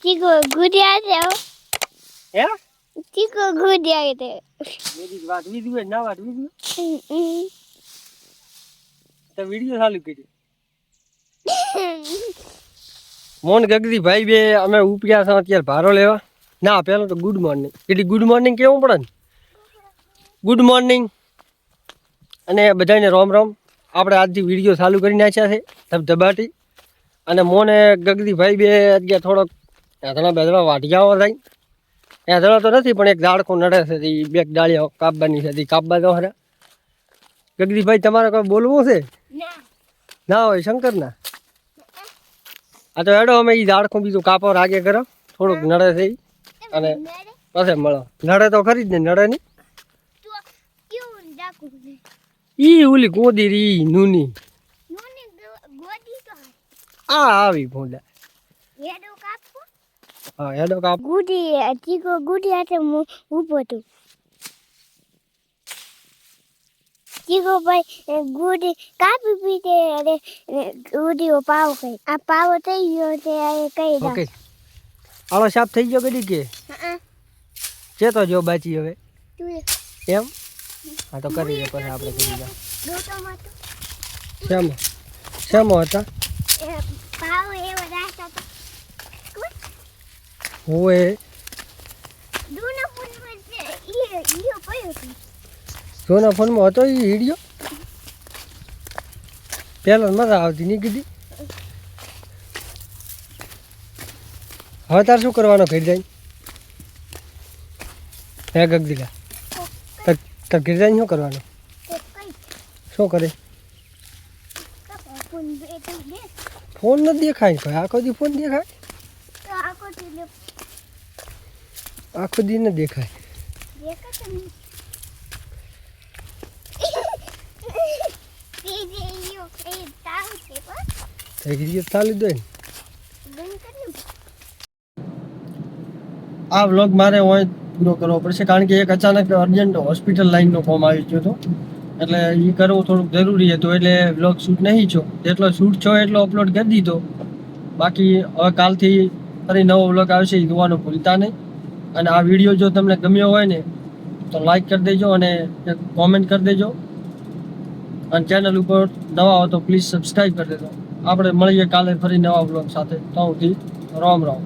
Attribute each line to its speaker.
Speaker 1: ચીકો ગુડિયા છે
Speaker 2: હે
Speaker 1: ચીકો ગુડિયા છે
Speaker 2: મેરી વાત વિડિયો ના વાત વિડિયો તો વિડિયો ચાલુ કરી મોન ગગદી ભાઈ બે અમે ઉપડ્યા છે અત્યારે ભારો લેવા ના પેલો તો ગુડ મોર્નિંગ એટલે ગુડ મોર્નિંગ કેવું પડે ને ગુડ મોર્નિંગ અને બધાને રોમ રોમ આપણે આજથી વિડીયો ચાલુ કરી નાખ્યા છે ધબધબાટી અને મોને ગગદી ભાઈ બે અત્યારે થોડોક એધણા બેધણા વાઢિયાઓ થાય એધણા તો નથી પણ એક દાડકો નડે છે એ બે ડાળીઓ કાપવાની છે કાપવા દો ખરા ગગદી ભાઈ તમારે કોઈ બોલવું છે ના હોય શંકરના આ તો એડો અમે એ દાડકો બીજું કાપો રાગે કરો થોડુંક નડે છે અને પછી મળો નડે તો ખરી જ ને નડે નહીં ઈ ઓલી ગોદી રી નૂની આ આવી ભૂંડા હા હેડો કાપ
Speaker 1: ગુડી ચીકો ગુડી હાથે ઊભો હતું ચીકો ભાઈ ગુડી કાપી પીતે અને ગુડીઓ પાવ ખાઈ આ પાવો થઈ ગયો તે કઈ દા
Speaker 2: ઓકે આલો સાફ થઈ ગયો કદી કે છે તો જો બાચી હવે એમ હા તો કરી દે પછી આપણે કરી દે શેમો હતા
Speaker 1: પાવ એવો રાસ્તા તો
Speaker 2: ઓએ
Speaker 1: દૂના ફોન માં ઈયો પયો છે
Speaker 2: સોના ફોનમાં હતો એ વિડીયો પહેલાં મજા આવતી નહીં કીધી હવે તારે શું કરવાનો ઘર જાય હે ગગદીલા તાર ઘર જાય શું કરવાનું શું કરે ફોન નથી દેખાય ભાઈ આખો દી ફોન દેખાય આખો દી ન દેખાય ચાલી દો આ વ્લોગ મારે હોય પૂરો કરવો પડશે કારણ કે એક અચાનક અર્જન્ટ હોસ્પિટલ લાઈનનો ફોર્મ આવી ગયો હતો એટલે એ કરવું થોડુંક જરૂરી હતું એટલે વ્લોગ શૂટ નહીં છો જેટલો શૂટ છો એટલો અપલોડ કરી દીધો બાકી હવે કાલથી ફરી નવો વ્લોગ આવશે એ જોવાનું ભૂલતા નહીં અને આ વિડીયો જો તમને ગમ્યો હોય ને તો લાઈક કરી દેજો અને એક કોમેન્ટ કરી દેજો અને ચેનલ ઉપર નવા હો તો પ્લીઝ સબસ્ક્રાઈબ કરી દેજો આપણે મળીએ કાલે ફરી નવા વ્લોગ સાથે તો રામ રામ